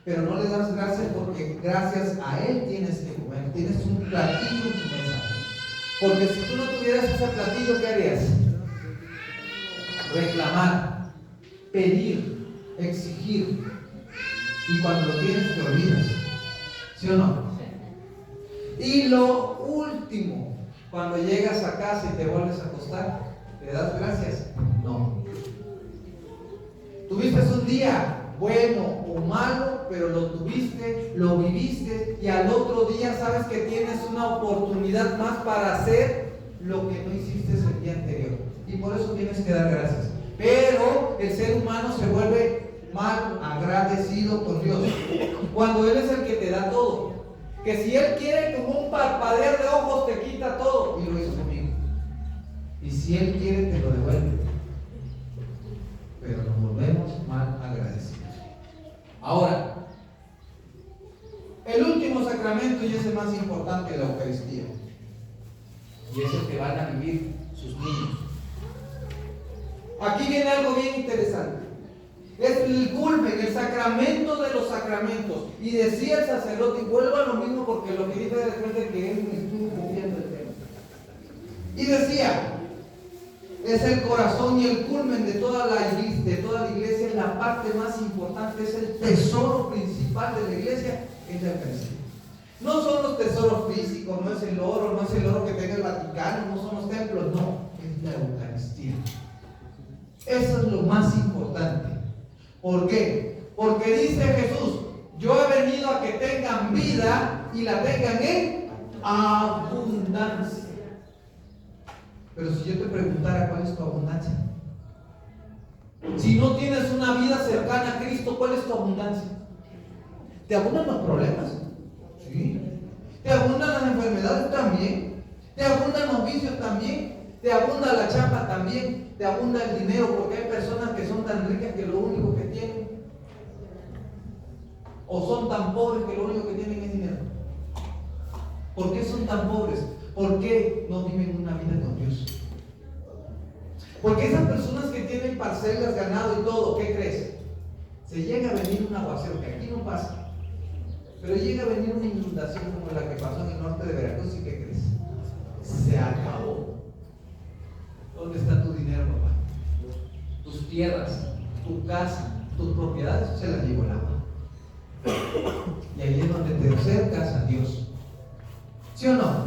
pero no le das gracias porque gracias a Él tienes que comer. Tienes un platillo en tu mesa. Porque si tú no tuvieras ese platillo, ¿qué harías? Reclamar, pedir, exigir. Y cuando lo tienes, te olvidas. ¿Sí o no? Y lo último, cuando llegas a casa y te vuelves a acostar, ¿le das gracias? No. Tuviste un día bueno o malo, pero lo tuviste, lo viviste, y al otro día sabes que tienes una oportunidad más para hacer lo que no hiciste el día anterior. Y por eso tienes que dar gracias. Pero el ser humano se vuelve mal agradecido con Dios cuando Él es el que te da todo. Que si Él quiere, con un parpadear de ojos te quita todo, y lo hizo conmigo. Y si Él quiere, te lo devuelve. Pero nos volvemos mal agradecidos. Ahora, el último sacramento, y es el más importante, la Eucaristía, y es el que van a vivir sus niños. Aquí viene algo bien interesante. Es el culmen, el sacramento de los sacramentos. Y decía el sacerdote, y vuelvo a lo mismo porque lo que dice después de que él me estuvo copiando el tema. Y decía, es el corazón y el culmen de toda la iglesia, es la parte más importante, es el tesoro principal de la iglesia, es la Eucaristía. No son los tesoros físicos, no es el oro que tenga el Vaticano, no son los templos, no, es la Eucaristía. Eso es lo más importante. ¿Por qué? Porque dice Jesús, yo he venido a que tengan vida y la tengan en abundancia. Pero si yo te preguntara cuál es tu abundancia, si no tienes una vida cercana a Cristo, ¿cuál es tu abundancia? ¿Te abundan los problemas? Sí. ¿Te abundan las enfermedades? También. ¿Te abundan los vicios? También. ¿Te abunda la chapa? También. ¿Te abunda el dinero? Porque hay personas que son tan ricas que lo único que tienen, o son tan pobres que lo único que tienen es dinero. ¿Por qué son tan pobres? ¿Por qué no viven una vida con Dios? Porque esas personas que tienen parcelas, ganado y todo, ¿qué crees? Se llega a venir un aguacero, que aquí no pasa, pero llega a venir una inundación como la que pasó en el norte de Veracruz, ¿y qué crees? Se acabó. ¿Dónde está tu dinero, papá? Tus tierras, tu casa, tus propiedades, se las llevó el agua. Y ahí es donde te acercas a Dios. ¿Sí o no?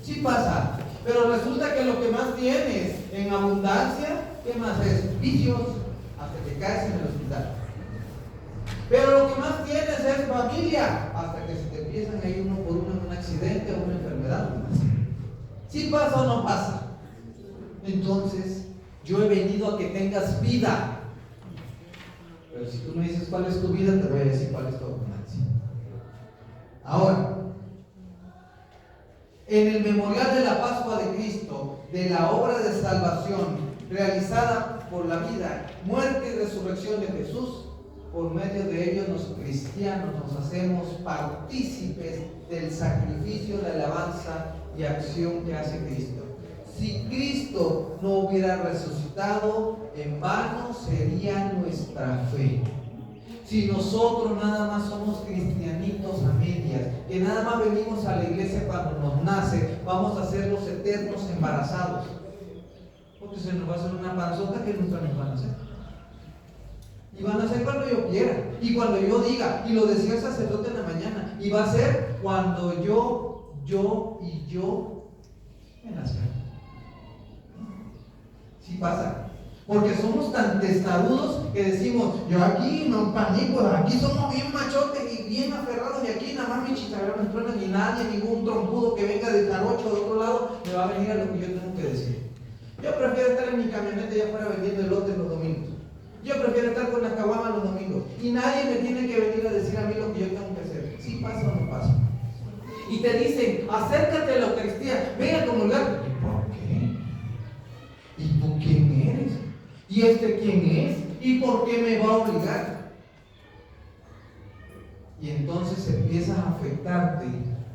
Sí pasa. Pero resulta que lo que más tienes en abundancia, ¿qué más es? Vicios, hasta que caes en el hospital. Pero lo que más tienes es familia, hasta que se te empiezan a ir uno por uno en un accidente o una enfermedad. ¿Sí pasa o no pasa? Entonces, yo he venido a que tengas vida. Pero si tú me dices cuál es tu vida, te voy a decir cuál es tu abundancia. Ahora, en el memorial de la Pascua de Cristo, de la obra de salvación realizada por la vida, muerte y resurrección de Jesús, por medio de ello los cristianos nos hacemos partícipes del sacrificio de alabanza y acción que hace Cristo. Si Cristo no hubiera resucitado, en vano sería nuestra fe. Si nosotros nada más somos cristianitos a medias, que nada más venimos a la iglesia cuando nos nace, vamos a ser los eternos embarazados. Porque se nos va a hacer una panzota que nunca nos van a hacer. Y van a ser cuando yo quiera, y cuando yo diga, y lo decía el sacerdote en la mañana, y va a ser cuando yo en las calles. Sí pasa. Porque somos tan testarudos que decimos, yo aquí no panico, aquí somos bien machotes y bien aferrados, y aquí nada más mi chicharrón no truena, ni nadie, ningún trompudo que venga de Jarocho de otro lado me va a venir a lo que yo tengo que decir. Yo prefiero estar en mi camioneta allá afuera vendiendo elotes los domingos. Yo prefiero estar con la caguama los domingos. Y nadie me tiene que venir a decir a mí lo que yo tengo que hacer. ¿Sí pasa o no pasa? Y te dicen, acércate a la Eucaristía, ven a comulgar. ¿Y por qué? ¿Y tú quién eres? ¿Y este quién es? ¿Y por qué me va a obligar? Y entonces empiezas a afectarte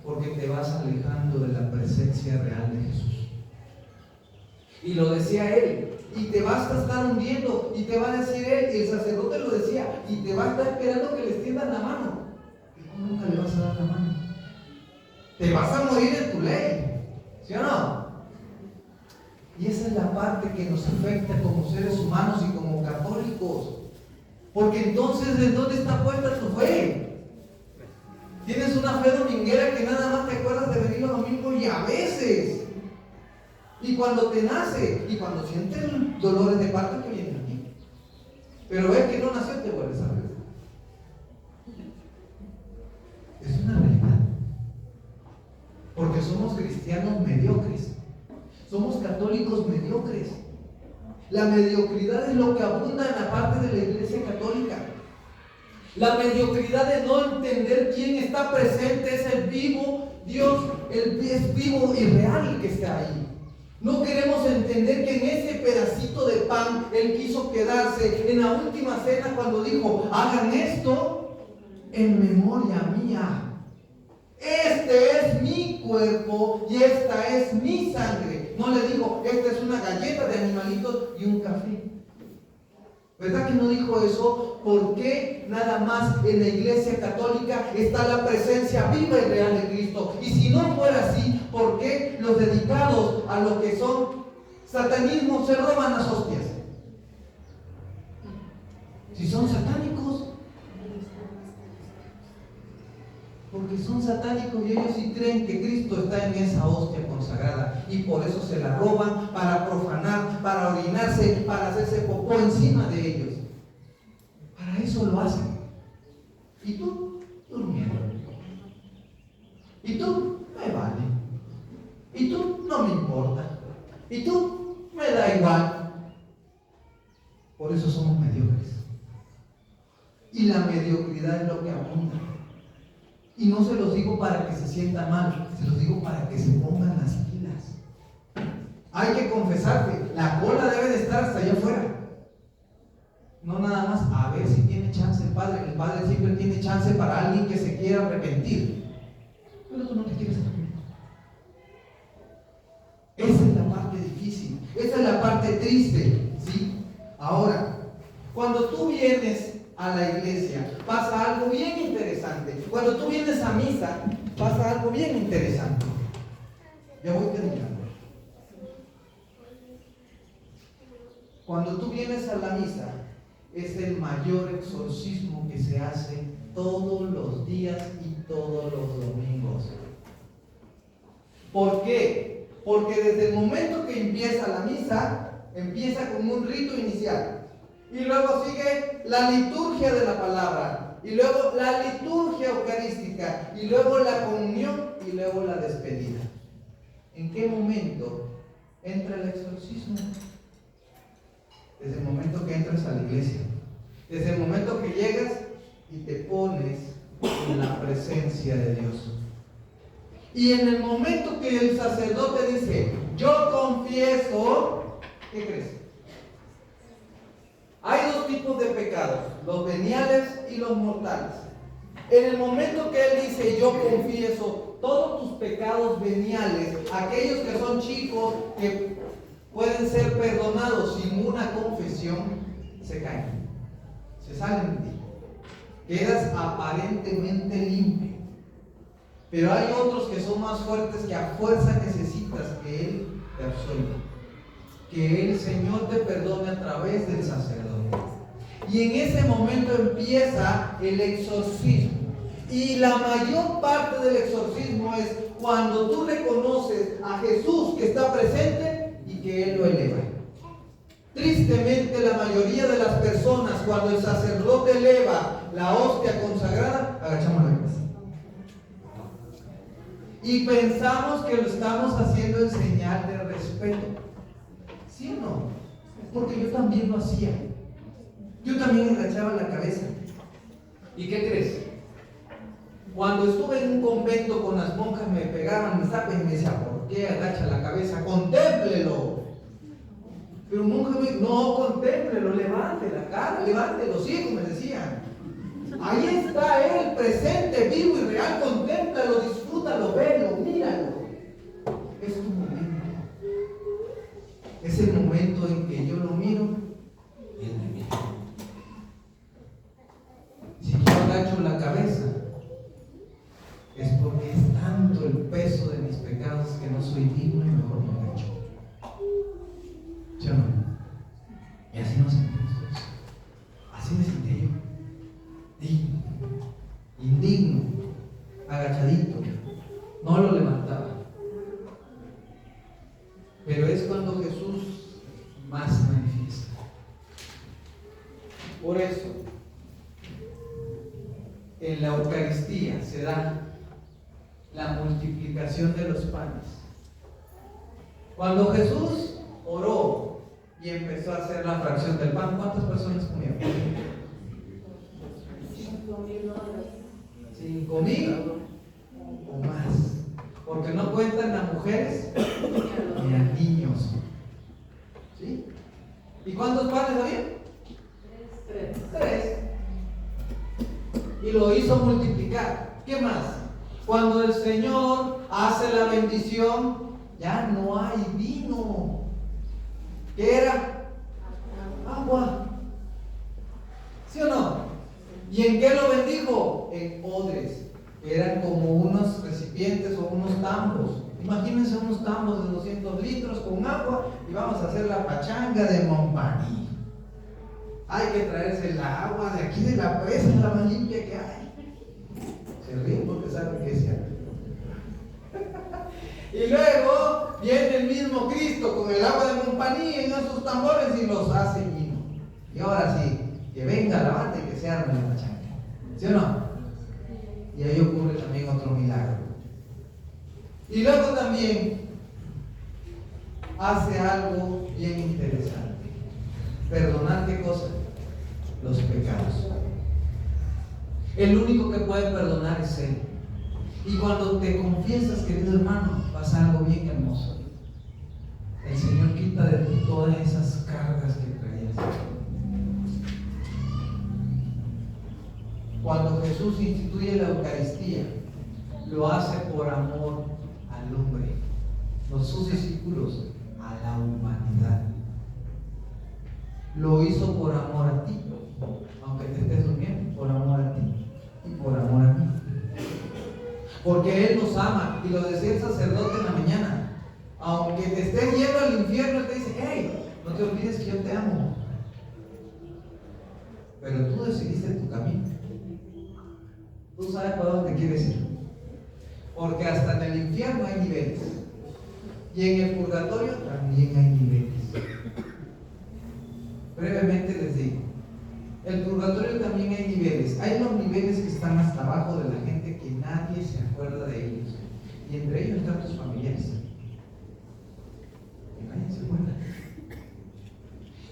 porque te vas alejando de la presencia real de Jesús. Y lo decía él, y te vas a estar hundiendo, y te va a decir él, y el sacerdote lo decía, y te va a estar esperando que le extiendan la mano. ¿Y cómo nunca le vas a dar la mano? Te vas a morir en tu ley, ¿sí o no? Y esa es la parte que nos afecta como seres humanos y como católicos. Porque entonces, ¿de dónde está puesta tu fe? Tienes una fe dominguera que nada más te acuerdas de venir los domingos y a veces. Y cuando te nace, y cuando sientes dolores de parto que vienen aquí. Pero ves que no nació, te vuelves a ver. Es una realidad. Porque somos cristianos mediocres. Somos católicos mediocres. La mediocridad es lo que abunda en la parte de la Iglesia católica. La mediocridad de no entender quién está presente es el vivo Dios, es vivo y real el que está ahí. No queremos entender que en ese pedacito de pan Él quiso quedarse en la última cena cuando dijo, hagan esto en memoria mía. Este es mi cuerpo y esta es mi sangre. No le dijo, esta es una galleta de animalitos y un café. ¿Verdad que no dijo eso? ¿Por qué nada más en la Iglesia católica está la presencia viva y real de Cristo? Y si no fuera así, ¿por qué los dedicados a lo que son satanismo se roban las hostias? Si son satánicos. Porque son satánicos y ellos sí creen que Cristo está en esa hostia consagrada y por eso se la roban para profanar, para orinarse, para hacerse popó encima de ellos. Para eso lo hacen. Y tú durmiendo. Y tú me vale. Y tú no me importa. Y tú me da igual. Por eso somos mediocres. Y la mediocridad es lo que abunda. Y no se los digo para que se sientan mal, se los digo para que se pongan las pilas. Hay que confesarte, la cola debe de estar hasta allá afuera. No nada más a ver si tiene chance el Padre. El Padre siempre tiene chance para alguien que se quiera arrepentir. Pero tú no te quieres arrepentir. Esa es la parte difícil, esa es la parte triste, ¿sí? Ahora, cuando tú vienes a la iglesia, pasa algo bien interesante. Cuando tú vienes a misa, pasa algo bien interesante. Ya voy terminando. Cuando tú vienes a la misa, es el mayor exorcismo que se hace todos los días y todos los domingos. ¿Por qué? Porque desde el momento que empieza la misa, empieza con un rito inicial. Y luego sigue la liturgia de la palabra, y luego la liturgia eucarística, y luego la comunión, y luego la despedida. ¿En qué momento entra el exorcismo? Desde el momento que entras a la iglesia, desde el momento que llegas y te pones en la presencia de Dios. Y en el momento que el sacerdote dice, yo confieso, ¿qué crees? Hay dos tipos de pecados, los veniales y los mortales. En el momento que él dice, yo confieso todos tus pecados veniales, aquellos que son chicos, que pueden ser perdonados sin una confesión, se caen, se salen de ti. Quedas aparentemente limpio. Pero hay otros que son más fuertes, que a fuerza necesitas que Él te absuelva, que el Señor te perdone a través del sacerdote. Y en ese momento empieza el exorcismo. Y la mayor parte del exorcismo es cuando tú reconoces a Jesús que está presente y que Él lo eleva. Tristemente, la mayoría de las personas, cuando el sacerdote eleva la hostia consagrada, agachamos la cabeza. Y pensamos que lo estamos haciendo en señal de respeto. ¿Sí o no? Porque yo también lo hacía. Yo también agachaba la cabeza. ¿Y qué crees? Cuando estuve en un convento con las monjas me pegaban mis zapes y me decían, ¿por qué agacha la cabeza? ¡Contémplelo! Pero un monje me dijo, no, contémplelo, levante la cara, levante los hijos, me decían. Ahí está Él, presente, vivo y real, contémplalo, disfrútalo, velo, míralo. Es tu momento. Es el momento en que yo lo miro y Él me mira. Si yo agacho la cabeza, es porque es tanto el peso de mis pecados que no soy digno y mejor me agacho. ¿Sí o no? Y así nos sentimos todos. Así me sentí yo. Digno, indigno, agachadito. No lo levantaba. Pero es cuando Jesús más se manifiesta. Por eso, en la Eucaristía se da la multiplicación de los panes. Cuando Jesús oró y empezó a hacer la fracción del pan, ¿cuántas personas comieron? 5,000 o más. Porque no cuentan a mujeres ni a niños. ¿Sí? ¿Y cuántos panes había? 3. Y lo hizo multiplicar. ¿Qué más? Cuando el Señor hace la bendición, ya no hay vino. ¿Qué era? Agua. ¿Sí o no? ¿Y en qué lo bendijo? En odres, que eran como unos recipientes o unos tambos. Imagínense unos tambos de 200 litros con agua y vamos a hacer la pachanga de Montpaní. Hay que traerse la agua de aquí de la presa, la más limpia que hay. Se ríen porque saben que es cierto. Y luego viene el mismo Cristo con el agua de Montpaní en esos tambores y los hace vino. Y ahora sí, que venga la banda y que se arme la pachanga. ¿Sí o no? Y ahí ocurre también otro milagro. Y luego también hace algo bien interesante. Perdonar, ¿qué cosa? Los pecados. El único que puede perdonar es Él. Y cuando te confiesas, querido hermano, pasa algo bien hermoso. El Señor quita de ti todas esas cargas que traías. Cuando Jesús instituye la Eucaristía, lo hace por amor al hombre, sus discípulos, a la humanidad. Lo hizo por amor a ti, aunque te estés durmiendo, por amor a ti y por amor a mí. Porque Él nos ama, y lo decía el sacerdote en la mañana. Aunque te estés yendo al infierno, Él te dice, hey, no te olvides que yo te amo. Pero tú decidiste tu camino. Tú sabes para dónde quieres ir. Porque hasta en el infierno hay niveles. Y en el purgatorio también hay niveles. Brevemente les digo, el purgatorio también hay niveles. Hay los niveles que están hasta abajo de la gente que nadie se acuerda de ellos. Y entre ellos están tus familiares. Que nadie se acuerda.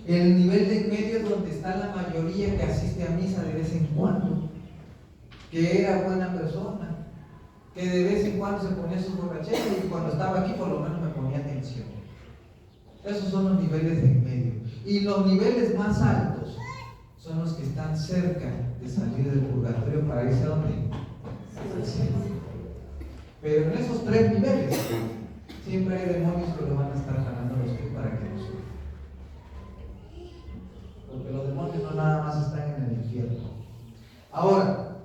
El nivel de en medio es donde está la mayoría que asiste a misa de vez en cuando, que era buena persona, que de vez en cuando se ponía sus borracheras y cuando estaba aquí por lo menos me ponía atención. Esos son los niveles de en medio. Y los niveles más altos son los que están cerca de salir del purgatorio para irse a dónde? Al cielo. Pero en esos 3 niveles siempre hay demonios que lo van a estar jalando los pies para que no suban. Porque los demonios no nada más están en el infierno. Ahora,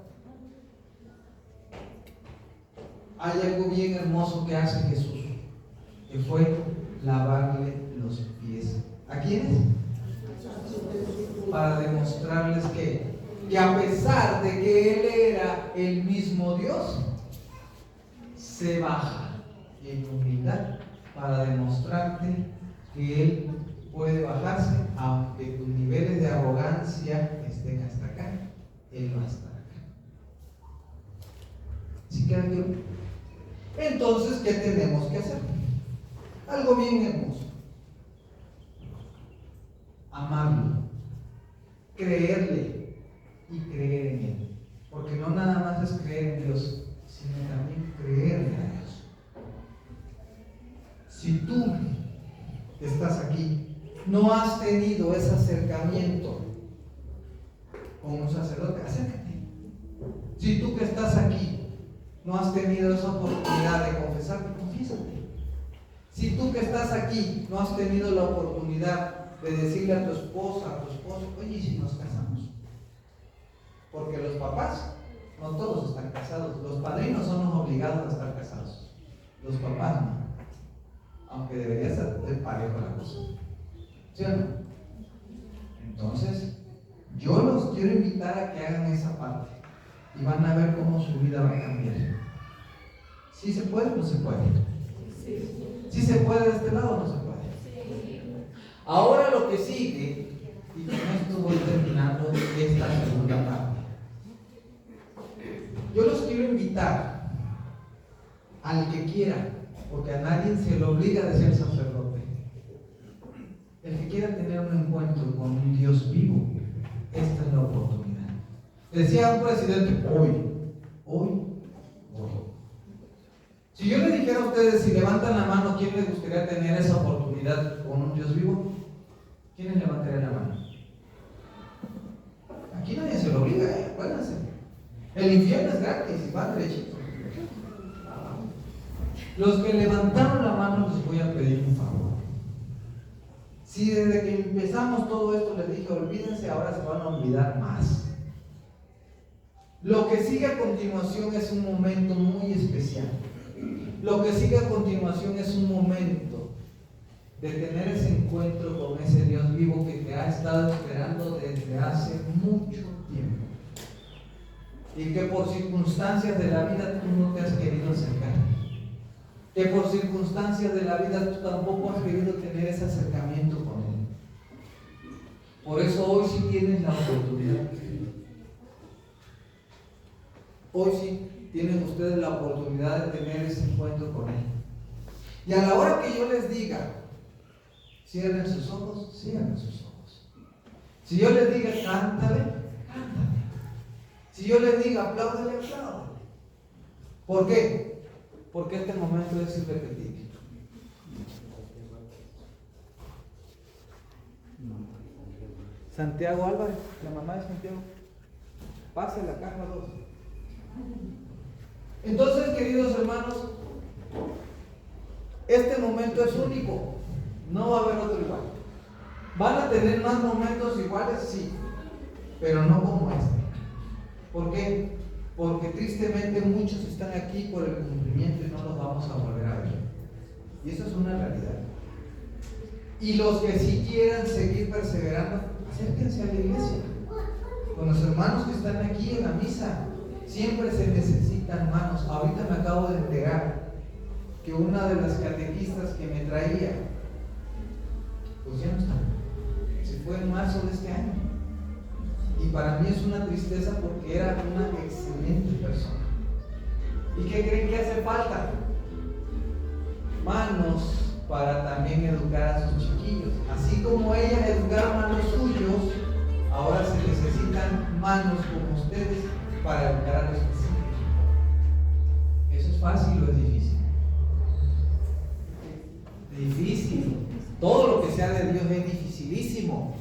hay algo bien hermoso que hace Jesús, que fue lavarle los pies. ¿A quiénes? Para demostrarles que a pesar de que Él era el mismo Dios, se baja en humildad para demostrarte que Él puede bajarse, aunque tus niveles de arrogancia estén hasta acá, Él va a estar acá. ¿Sí queda claro? Entonces, ¿qué tenemos que hacer? Algo bien hermoso. Amarlo, creerle y creer en Él. Porque no nada más es creer en Dios, sino también creerle a Dios. Si tú estás aquí, no has tenido ese acercamiento con un sacerdote, acércate. Si tú que estás aquí, no has tenido esa oportunidad de confesarte, confiésate. Si tú que estás aquí, no has tenido la oportunidad de decirle a tu esposa, a tu esposo, oye, ¿y si nos casamos? Porque los papás, no todos están casados. Los padrinos son los obligados a estar casados. Los papás no. Aunque debería ser parejo la cosa. ¿Sí o no? Entonces, yo los quiero invitar a que hagan esa parte. Y van a ver cómo su vida va a cambiar. ¿Sí se puede o no se puede? ¿Sí se puede de este lado o no se puede? Ahora lo que sigue, y con esto voy terminando esta segunda parte. Yo los quiero invitar al que quiera, porque a nadie se le obliga a ser sacerdote. El que quiera tener un encuentro con un Dios vivo, esta es la oportunidad. Decía un presidente, hoy. Si yo le dijera a ustedes, si levantan la mano, ¿quién les gustaría tener esa oportunidad con un Dios vivo? ¿Quiénes levantarían la mano? Aquí nadie se lo obliga, acuérdense. El infierno es gratis y va derechito. Los que levantaron la mano les voy a pedir un favor. Si desde que empezamos todo esto les dije, olvídense, ahora se van a olvidar más. Lo que sigue a continuación es un momento muy especial. Lo que sigue a continuación es un momento de tener ese encuentro con ese Dios vivo que te ha estado esperando desde hace mucho tiempo. Y que por circunstancias de la vida tú no te has querido acercar. Que por circunstancias de la vida tú tampoco has querido tener ese acercamiento con Él. Por eso hoy sí tienes la oportunidad. Hoy sí tienen ustedes la oportunidad de tener ese encuentro con Él. Y a la hora que yo les diga, cierren sus ojos, cierren sus ojos. Si yo les diga, cántale, cántale. Si yo les diga, apláudale, apláudale. ¿Por qué? Porque este momento es irrepetible. Santiago Álvarez, la mamá de Santiago, pase la caja 2. Entonces, queridos hermanos, este momento es único, no va a haber otro igual. ¿Van a tener más momentos iguales? Sí, pero no como este. ¿Por qué? Porque tristemente muchos están aquí por el cumplimiento y no los vamos a volver a ver. Y eso es una realidad. Y los que sí quieran seguir perseverando, acérquense a la iglesia. Con los hermanos que están aquí en la misa, siempre se necesitan manos. Ahorita me acabo de enterar que una de las catequistas que me traía, pues ya no está. Se fue en marzo de este año. Y para mí es una tristeza porque era una excelente persona. ¿Y qué creen que hace falta? Manos para también educar a sus chiquillos. Así como ellas educaron a los suyos, ahora se necesitan manos como ustedes para educar a los vecinos. ¿Eso es fácil o es difícil? Difícil. Todo lo que sea de Dios es dificilísimo.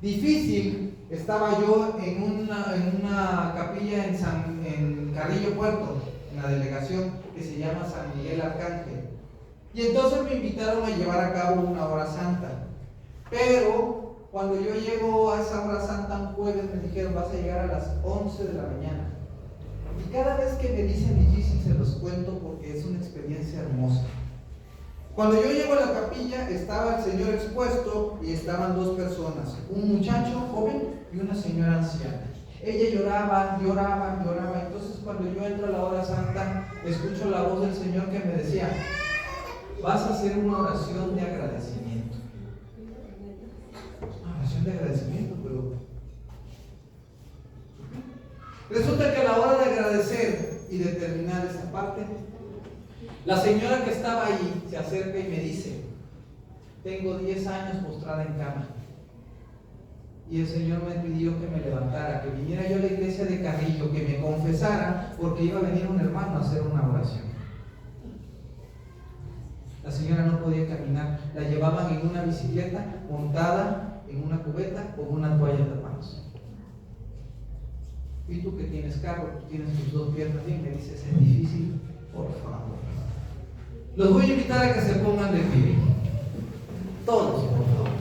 Difícil, estaba yo en una capilla en Carrillo Puerto, en la delegación que se llama San Miguel Arcángel. Y entonces me invitaron a llevar a cabo una hora santa. Pero cuando yo llego a esa hora santa un jueves, me dijeron, vas a llegar a las 11 de la mañana. Y cada vez que me dicen difícil se los cuento porque es una experiencia hermosa. Cuando yo llego a la capilla, estaba el Señor expuesto y estaban dos personas, un muchacho joven y una señora anciana. Ella lloraba. Entonces cuando yo entro a la hora santa, escucho la voz del Señor que me decía: vas a hacer una oración de agradecimiento. Una oración de agradecimiento, pero resulta que a la hora de agradecer y de terminar esta parte, la señora que estaba ahí se acerca y me dice: tengo 10 años postrada en cama y el Señor me pidió que me levantara, que viniera yo a la iglesia de Carrillo, que me confesara porque iba a venir un hermano a hacer una oración. La señora no podía caminar, la llevaban en una bicicleta montada en una cubeta con una toalla tapándose. Y tú que tienes carro, tú tienes tus 2 piernas bien, me dices: es difícil, por favor. Los voy a invitar a que se pongan de pie. Todos, por favor.